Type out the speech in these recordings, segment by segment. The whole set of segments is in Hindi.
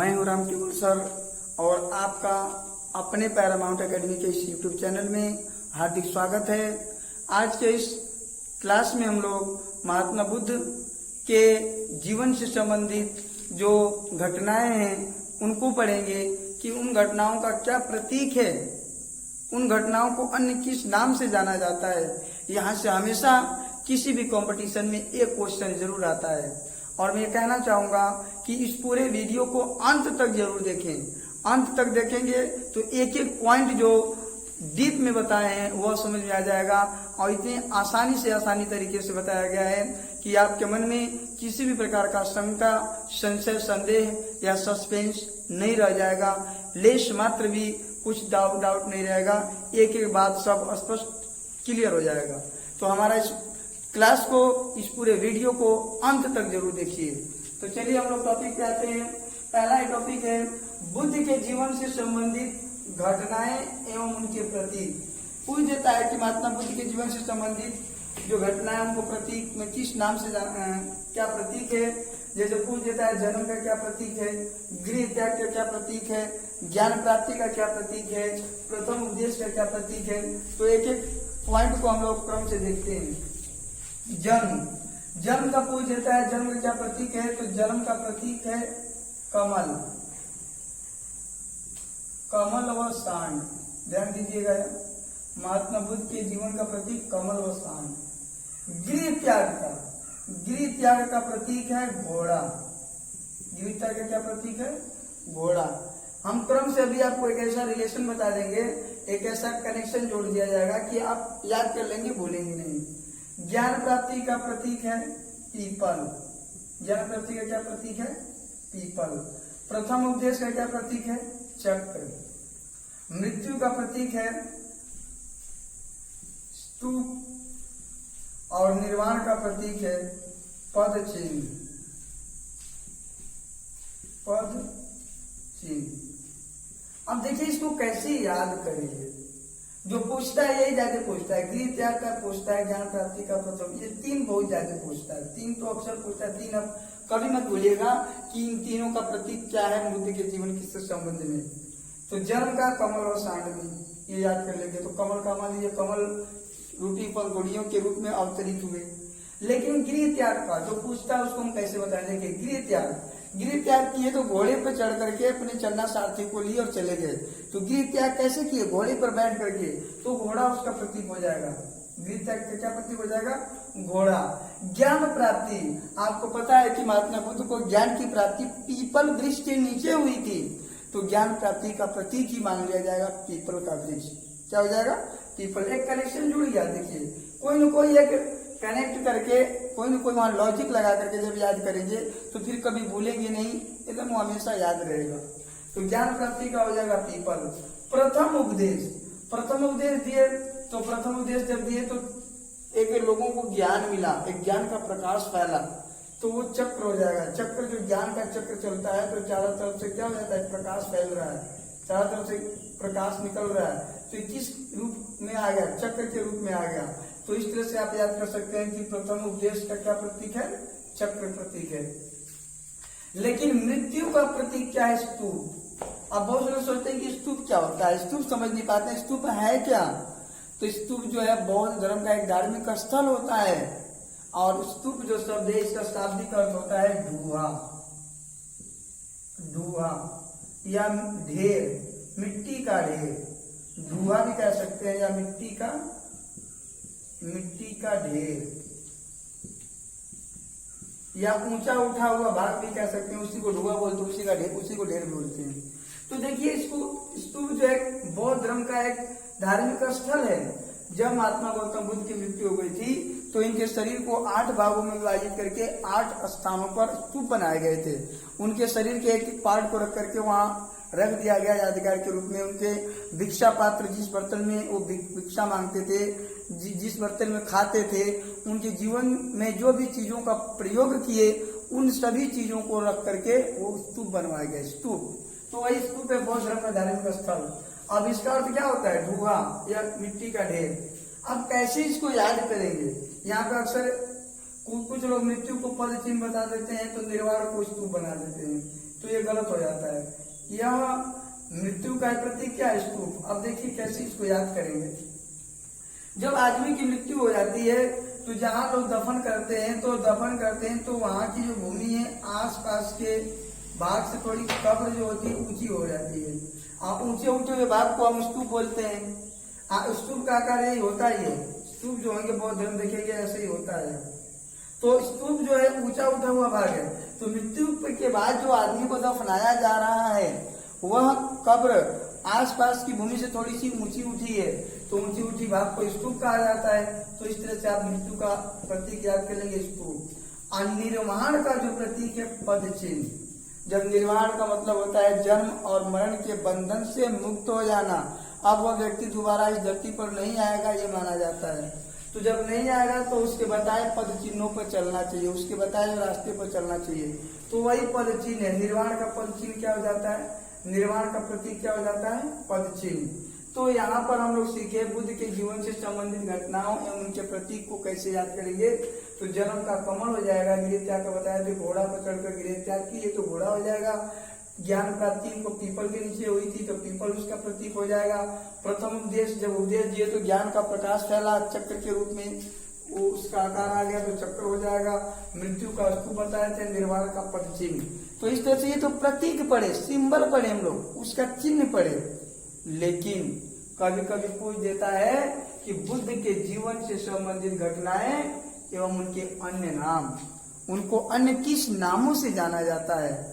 मैं हूं राम टिकुल सर और आपका अपने पैरामाउंट एकेडमी के इस यूट्यूब चैनल में हार्दिक स्वागत है। आज के इस क्लास में हम लोग महात्मा बुद्ध के जीवन से संबंधित जो घटनाएं हैं उनको पढ़ेंगे कि उन घटनाओं का क्या प्रतीक है, उन घटनाओं को अन्य किस नाम से जाना जाता है। यहाँ से हमेशा किसी भी कंपटीशन में एक क्वेश्चन जरूर आता है और मैं कहना चाहूंगा कि इस पूरे वीडियो को अंत तक जरूर देखें। अंत तक देखेंगे तो एक एक पॉइंट जो डीप में बताए हैं वह समझ में आ जाएगा और इतने आसानी तरीके से बताया गया है कि आपके मन में किसी भी प्रकार का शंका, संशय, संदेह या सस्पेंस नहीं रह जाएगा। लेश मात्र भी कुछ डाउट नहीं रहेगा। एक एक बात सब स्पष्ट क्लियर हो जाएगा। तो हमारा इस क्लास को, इस पूरे वीडियो को अंत तक जरूर देखिए। तो चलिए हम लोग टॉपिक पे आते हैं। पहला टॉपिक है बुद्ध के जीवन से संबंधित घटनाएं एवं उनके प्रतीक। पूछ देता है कि महात्मा बुद्ध के जीवन से संबंधित जो घटनाएं उनको प्रतीक में किस नाम से क्या प्रतीक है। जैसे पूछ देता है जन्म का क्या प्रतीक है, गृह त्याग का क्या प्रतीक है, ज्ञान प्राप्ति का क्या प्रतीक है, प्रथम उपदेश का क्या प्रतीक है। तो एक एक पॉइंट को हम लोग क्रम से देखते हैं। जन्म का पूछ देता है जन्म का क्या प्रतीक है। तो जन्म का प्रतीक है कमल, कमल व सांड। ध्यान दीजिएगा, महात्मा बुद्ध के जीवन का प्रतीक कमल व सांड। गृह त्याग का प्रतीक है घोड़ा। गृह त्याग का क्या प्रतीक है? घोड़ा। हम क्रम से अभी आपको एक ऐसा रिलेशन बता देंगे, एक ऐसा कनेक्शन जोड़ दिया जाएगा कि आप याद कर लेंगे, भूलेंगे नहीं। ज्ञान प्राप्ति का प्रतीक है पीपल। ज्ञान प्राप्ति का क्या प्रतीक है? पीपल। प्रथम उपदेश का क्या प्रतीक है? चक्र। मृत्यु का प्रतीक है स्तूप और निर्वाण का प्रतीक है पद चिन्ह। पद चिन्ह। अब देखिए इसको कैसे याद करेंगे। जो पूछता है यही ज्यादा पूछता है, गृह त्याग का पूछता है, ज्ञान प्राप्ति का प्रथम, ये तीन बहुत ज्यादा पूछता है। तीन तो अक्सर पूछता है। तीन अब कभी मत भूलिएगा कि इन तीनों का प्रतीक क्या है बुद्ध के जीवन किससे संबंध में। तो जन्म का कमल और सांड में ये याद कर लेंगे। तो कमल का मान लीजिए कमल रूपी पंखुड़ियों के रूप में अवतरित हुए। लेकिन गृह त्याग का जो पूछता है उसको हम कैसे बताएंगे। गृह त्याग किए तो घोड़े पर चढ़ करके अपने चन्ना सारथी को लिए और चले गए। तो गृह त्याग कैसे किए? घोड़े पर बैठ करके। तो घोड़ा उसका प्रतीक हो जाएगा। गृह त्याग का क्या प्रतीक हो जाएगा? घोड़ा। ज्ञान प्राप्ति, आपको पता है कि महात्मा बुद्ध को ज्ञान की प्राप्ति पीपल वृक्ष के नीचे हुई थी। तो ज्ञान प्राप्ति का प्रतीक ही मान लिया जाएगा पीपल का वृक्ष। क्या हो जाएगा? पीपल। एक कनेक्शन जुड़ गया। देखिए कोई न कोई एक कनेक्ट करके, कोई न कोई वहां लॉजिक लगा करके जब याद करेंगे तो फिर कभी भूलेंगे नहीं, एकदम वो हमेशा याद रहेगा। तो ज्ञान प्राप्ति का हो जाएगा पीपल। प्रथम उपदेश दिए। तो प्रथम उपदेश जब दिए तो एक लोगों को ज्ञान मिला, एक ज्ञान का प्रकाश फैला, तो वो चक्र हो जाएगा। चक्र, जो ज्ञान का चक्र चलता है तो चारों तरफ से क्या हो जाता है? प्रकाश फैल रहा है, चारों तरफ से प्रकाश निकल रहा है। तो किस रूप में आ गया? चक्र के रूप में आ गया। तो इस तरह से आप याद कर सकते हैं कि प्रथम उपदेश का क्या प्रतीक है? चक्र प्रतीक है। लेकिन मृत्यु का प्रतीक क्या है? स्तूप। अब बहुत लोग सोचते हैं कि स्तूप क्या होता है, स्तूप समझ नहीं पाते हैं स्तूप है क्या। तो स्तूप जो है बौद्ध धर्म का एक धार्मिक स्थल होता है और स्तूप जो शब्द है इसका शाब्दिक अर्थ होता है ढूहा। ढूहा या ढेर, मिट्टी का ढेर। ढूहा भी कह सकते हैं या मिट्टी का ढेर या ऊंचा उठा हुआ भाग भी कह सकते हैं। उसी को ढूहा बोलते हैं, उसी का ढेर, उसी को ढेर बोलते हैं। तो देखिए इसको स्तूप जो है बौद्ध धर्म का एक धार्मिक स्थल है। जब महात्मा गौतम बुद्ध की मृत्यु हो गई थी तो इनके शरीर को 8 भागों में विभाजित करके 8 स्थानों पर स्तूप बनाए गए थे। उनके शरीर के एक पार्ट को रख करके वहां रख दिया गया यादगार के रूप में। उनके भिक्षा पात्र, जिस बर्तन में वो भिक्षा मांगते थे, जिस बर्तन में खाते थे, उनके जीवन में जो भी चीजों का प्रयोग किए उन सभी चीजों को रख करके वो स्तूप बनवाए गए। स्तूप, तो वही स्तूप है बौद्ध धर्म का धार्मिक स्थल। अब इसका अर्थ क्या होता है? ढूहा या मिट्टी का ढेर। अब कैसे इसको याद करेंगे? यहाँ पे अक्सर कुछ लोग मृत्यु को पद चिन्ह बता देते हैं तो निर्वाण को स्तूप बना देते हैं। तो ये गलत हो जाता है। यह मृत्यु का प्रतीक क्या है? स्तूप। अब देखिए कैसे इसको याद करेंगे। जब आदमी की मृत्यु हो जाती है तो जहाँ लोग दफन करते हैं तो वहाँ की जो भूमि है आसपास के भाग से थोड़ी कब्र जो होती है ऊंची हो जाती है, और ऊंचे हुए भाग को हम स्तूप बोलते हैं। स्तूप का आकार यही होता है। स्तूप जो होंगे बौद्ध धर्म देखेंगे ऐसे ही होता है। तो स्तूप जो है ऊंचा उठा हुआ भाग है। तो मृत्यु के बाद जो आदमी को दफनाया जा रहा है वह कब्र आसपास की भूमि से थोड़ी सी ऊंची उठी है, तो ऊंची भाग को स्तूप कहा जाता है। तो इस तरह से आप मृत्यु का प्रतीक याद करेंगे स्तूप। और निर्वाण का जो प्रतीक है पद चिन्ह। जब निर्वाण का मतलब होता है जन्म और मरण के बंधन से मुक्त हो जाना। अब वह व्यक्ति दोबारा इस धरती पर नहीं आएगा ये माना जाता है। तो जब नहीं आएगा तो उसके बताए पद चिन्हों पर चलना चाहिए, उसके बताए रास्ते पर चलना चाहिए। तो वही पद चिन्ह है। निर्वाण का पद चिन्ह क्या हो जाता है? निर्वाण का प्रतीक क्या हो जाता है? पद चिन्ह। तो यहाँ पर हम लोग सीखे बुद्ध के जीवन से संबंधित घटनाओं एवं उनके प्रतीक को कैसे याद करेंगे। तो जन्म का कमल हो जाएगा, गृह त्याग का बताया जो घोड़ा पर चढ़कर गृह त्याग की तो घोड़ा हो जाएगा। ज्ञान प्राप्ति को पीपल के नीचे हुई थी तो पीपल उसका प्रतीक हो जाएगा। प्रथम उपदेश जब उपदेश दिए तो ज्ञान का प्रकाश फैला चक्र के रूप में, वो उसका आकार आ गया तो चक्र हो जाएगा। मृत्यु का स्तूप बताए थे, निर्वाण का पद चिन्ह। तो इस तरह से ये तो प्रतीक पढ़े, सिंबल पढ़े हम लोग, उसका चिन्ह पढ़े। लेकिन कभी कभी पूछ देता है कि बुद्ध के जीवन से संबंधित घटनाएं एवं उनके अन्य नाम, उनको अन्य किस नामों से जाना जाता है।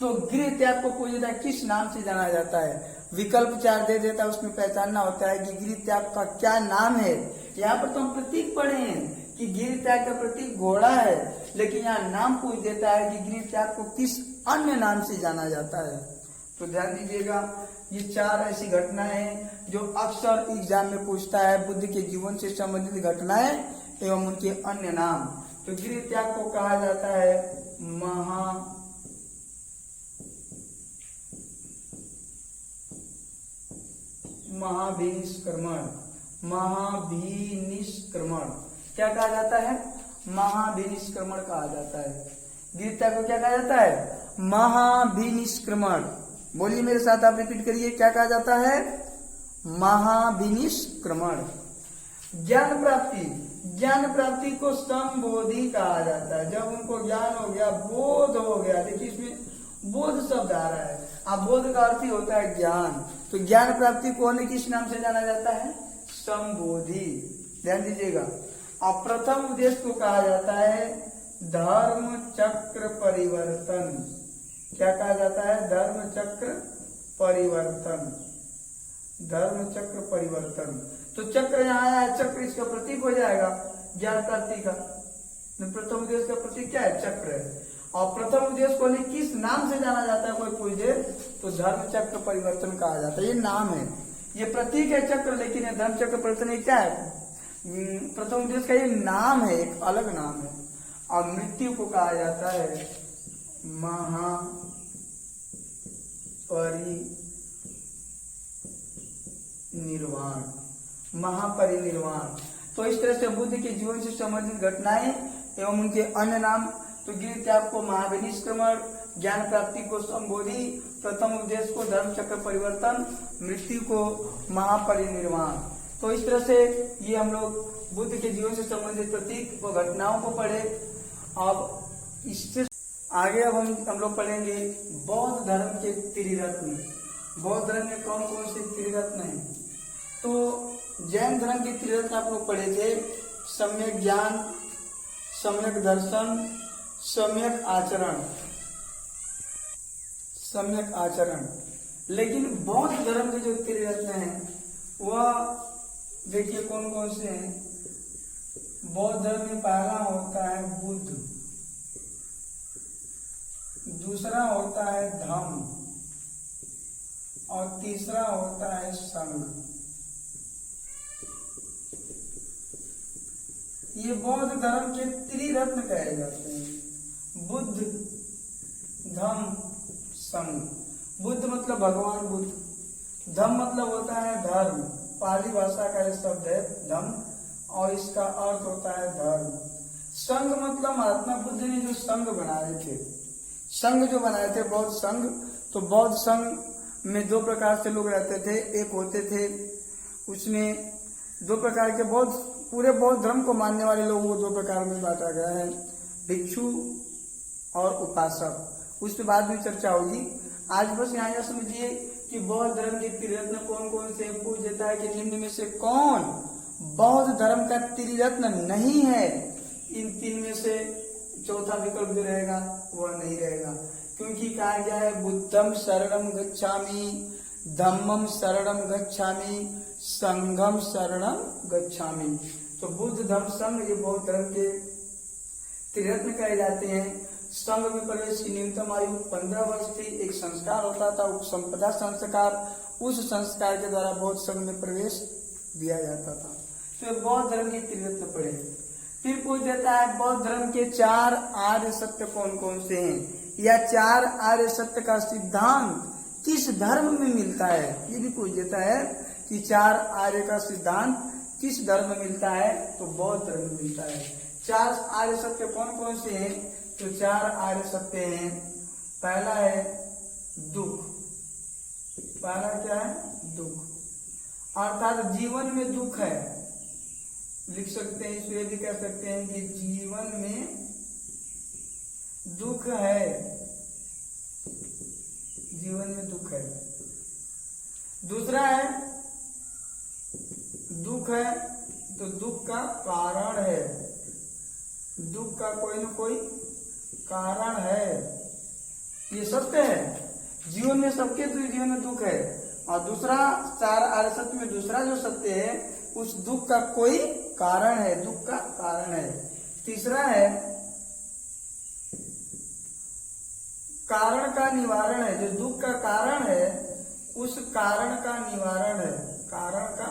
तो गृह त्याग को पूछ देता है किस नाम से जाना जाता है। विकल्प 4 दे देता है, उसमें पहचानना होता है कि गृह त्याग का क्या नाम है। यहाँ पर तो हम प्रतीक पढ़े हैं कि गृह त्याग का प्रतीक घोड़ा है, लेकिन यहाँ नाम पूछ देता है कि गृह त्याग को किस अन्य नाम से जाना जाता है। तो ध्यान दीजिएगा, ये 4 ऐसी घटनाएं हैं जो अक्सर एग्जाम में पूछता है, बुद्ध के जीवन से संबंधित घटनाएं एवं उनके अन्य नाम। तो गृह त्याग को कहा जाता है महाभिनिष्क्रमण। महाभिनिष्क्रमण क्या कहा जाता है? महाभिनिष्क्रमण कहा जाता है। गृह त्याग को क्या कहा जाता है? महाभिनिष्क्रमण। बोलिए मेरे साथ, आप रिपीट करिए, क्या कहा जाता है? महाभिनिष्क्रमण। ज्ञान प्राप्ति, ज्ञान प्राप्ति को संबोधि कहा जाता है। जब उनको ज्ञान हो गया, बोध हो गया, देखिए इसमें बोध शब्द आ रहा है। अब बोध का अर्थ ही होता है ज्ञान। तो ज्ञान प्राप्ति को अन्य किस नाम से जाना जाता है? संबोधि। ध्यान दीजिएगा। अब प्रथम उपदेश को कहा जाता है धर्म चक्र परिवर्तन। क्या कहा जाता है? धर्म चक्र परिवर्तन। धर्म चक्र परिवर्तन। तो चक्र यहाँ आया है, चक्र इसका प्रतीक हो जाएगा ज्ञान प्राप्ति का। प्रथम उपदेश का प्रतीक क्या है? चक्र है। और प्रथम उपदेश को किस नाम से जाना जाता है कोई पूछ दे तो धर्म चक्र परिवर्तन कहा जाता है। ये नाम है, ये प्रतीक है चक्र, लेकिन ये धर्म चक्र परिवर्तन क्या है? प्रथम उपदेश का ये नाम है, एक अलग नाम है। और मृत्यु को कहा जाता है महापरिनिर्वाण। महापरिनिर्वाण। तो इस तरह से बुद्ध के जीवन से संबंधित घटनाएं एवं उनके अन्य नाम। तो गृह त्याग को महाभिनिष्क्रमण, ज्ञान प्राप्ति को संबोधि, प्रथम उपदेश को धर्म चक्र परिवर्तन, मृत्यु को महापरिनिर्वाण। तो इस तरह से ये हम लोग बुद्ध के जीवन से संबंधित प्रतीक व घटनाओं को पढ़े। अब इससे आगे अब हम लोग पढ़ेंगे बौद्ध धर्म के त्रिरत्न। बौद्ध धर्म में कौन कौन से त्रिरत्न हैं? तो जैन धर्म के त्रिरत्न आप लोग पढ़े थे, सम्यक ज्ञान, सम्यक दर्शन, सम्यक आचरण। सम्यक आचरण। लेकिन बौद्ध धर्म के जो त्रिरत्न हैं वह देखिए कौन कौन से हैं। बौद्ध धर्म में पहला होता है बुद्ध, दूसरा होता है धम्म और तीसरा होता है संघ। ये बौद्ध धर्म के त्रिरत्न कहे जाते हैं, बुद्ध, धम्म, संघ। बुद्ध मतलब भगवान बुद्ध, धम्म मतलब होता है धर्म, पाली भाषा का यह शब्द है धम्म, और इसका अर्थ होता है धर्म। संघ मतलब महात्मा बुद्ध ने जो संघ बनाए थे, संघ जो बनाए थे बौद्ध संघ, तो बौद्ध संघ में दो प्रकार से लोग रहते थे। एक होते थे, उसमें दो प्रकार के बौद्ध, पूरे बौद्ध धर्म को मानने वाले लोगों को दो प्रकार में बांटा गया है, भिक्षु और उपासक। उस पर बाद में चर्चा होगी। आज बस यहाँ यह समझिए कि बौद्ध धर्म के त्रिरत्न कौन कौन से पूछ देता है कि निम्न में से कौन बौद्ध धर्म का त्रिरत्न नहीं है। इन तीन में से चौथा विकल्प जो रहेगा वह नहीं रहेगा, क्योंकि कहा गया है बुद्धम शरणम गच्छामि, धम्मम शरणम गच्छामि, संघम शरणम गच्छामि। तो बुद्ध धर्म संघ ये बौद्ध धर्म के त्रिरत्न कहे जाते हैं। संघ में प्रवेश की न्यूनतम आयु 15 वर्ष थी। एक संस्कार होता था उपसंपदा संस्कार, उस संस्कार के द्वारा बौद्ध संघ में प्रवेश दिया जाता था। तो बौद्ध धर्म के त्रिरत्न पढ़े। फिर पूछ देता है बौद्ध धर्म के 4 आर्य सत्य कौन कौन से हैं, या 4 आर्य सत्य का सिद्धांत किस धर्म में मिलता है, ये भी पूछ देता है कि 4 आर्य का सिद्धांत किस धर्म में मिलता है, तो बौद्ध धर्म में मिलता है। 4 आर्य सत्य कौन कौन से हैं, तो 4 आर्य सत्य हैं। पहला है दुख। पहला क्या है, दुख, अर्थात जीवन में दुख है। लिख सकते हैं, इसलिए भी कह सकते हैं कि जीवन में दुख है, जीवन में दुख है। दूसरा है दुख है तो दुख का कारण है, दुख का कोई न कोई कारण है, ये सत्य है। जीवन में सबके जीवन में दुख है। और दूसरा 4 आर्य सत्य में दूसरा जो सत्य है उस दुख का कोई कारण है, दुख का कारण है। तीसरा है कारण का निवारण है, जो दुख का कारण है उस कारण का निवारण है, कारण का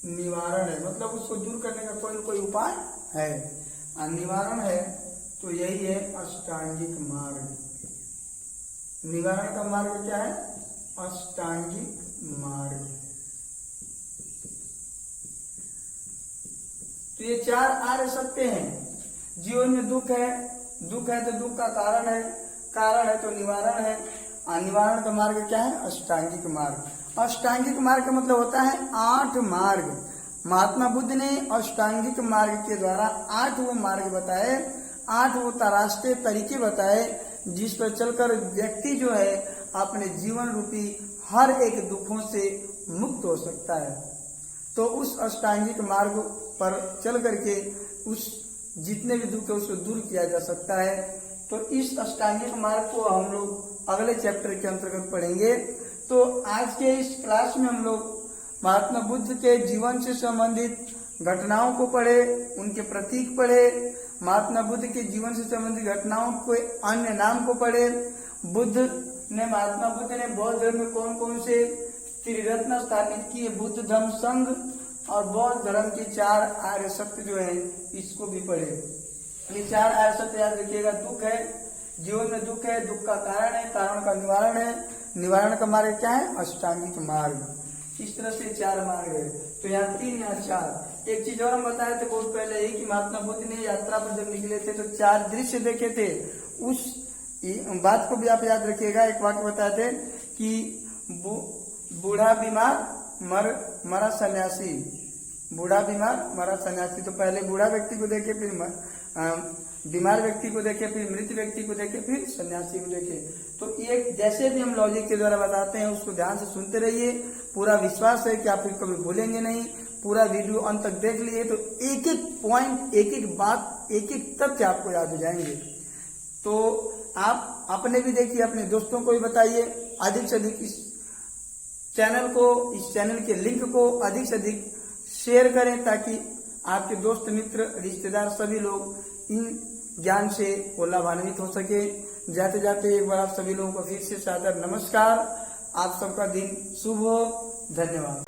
निवारण है, मतलब उसको दूर करने का कोई न कोई उपाय है। और निवारण है तो यही है अष्टांगिक मार्ग। निवारण का मार्ग क्या है, अष्टांगिक मार्ग। तो ये 4 आर्य सत्य हैं। जीवन में दुख है, दुख है तो दुख का कारण है तो निवारण है। और निवारण का मार्ग क्या है, अष्टांगिक मार्ग। अष्टांगिक मार्ग का मतलब होता है 8 मार्ग। महात्मा बुद्ध ने अष्टांगिक मार्ग के द्वारा 8 वो मार्ग बताए, 8 वो रास्ते तरीके बताए जिस पर चलकर व्यक्ति जो है अपने जीवन रूपी हर एक दुखों से मुक्त हो सकता है। तो उस अष्टांगिक मार्ग पर चल करके उस जितने भी दुख है उसको दूर किया जा सकता है। तो इस अष्टांगिक मार्ग को हम लोग अगले चैप्टर के अंतर्गत पढ़ेंगे। तो आज के इस क्लास में हम लोग महात्मा बुद्ध के जीवन से संबंधित घटनाओं को पढ़े, उनके प्रतीक पढ़े, महात्मा बुद्ध के जीवन से संबंधित घटनाओं के अन्य नाम को पढ़े। महात्मा बुद्ध ने बौद्ध धर्म में कौन कौन से त्रिरत्न स्थापित किए, बुद्ध धम्म संघ और बौद्ध धर्म के 4 आर्य सत्य जो है इसको भी पढ़े। ये 4 आर्य सत्य याद रखिएगा। दुख है, जीवन में दुख है, दुख का कारण है, कारण का निवारण है, निवारण का मार्ग क्या है, अष्टांगिक मार्ग। इस तरह से 4 मार्ग है। तो यहाँ 3 यहाँ 4। एक चीज और हम बताए थे बहुत पहले ही कि महात्मा बुद्ध ने यात्रा पर जब निकले थे तो 4 दृश्य देखे थे। उस बात को भी आप याद रखिएगा। एक वाक्य बताए थे कि बूढ़ा बीमार मरा सन्यासी, बूढ़ा बीमार मरा सन्यासी। तो पहले बूढ़ा व्यक्ति को देखे, फिर बीमार व्यक्ति को देखे, फिर मृत व्यक्ति को देखे, फिर सन्यासी को देखे। तो ये जैसे भी हम लॉजिक के द्वारा बताते हैं उसको ध्यान से सुनते रहिए। पूरा विश्वास है कि आप फिर कभी भूलेंगे नहीं। पूरा वीडियो अंत तक देख लिए तो एक एक पॉइंट, एक एक बात, एक एक तथ्य आपको याद हो जाएंगे। तो आप अपने भी देखिए, अपने दोस्तों को भी बताइए। अधिक से अधिक इस चैनल के लिंक को अधिक से अधिक शेयर करें ताकि आपके दोस्त मित्र रिश्तेदार सभी लोग इन ज्ञान से लाभान्वित हो सके। जाते जाते एक बार आप सभी लोगों को फिर से सादर नमस्कार। आप सबका दिन शुभ हो। धन्यवाद।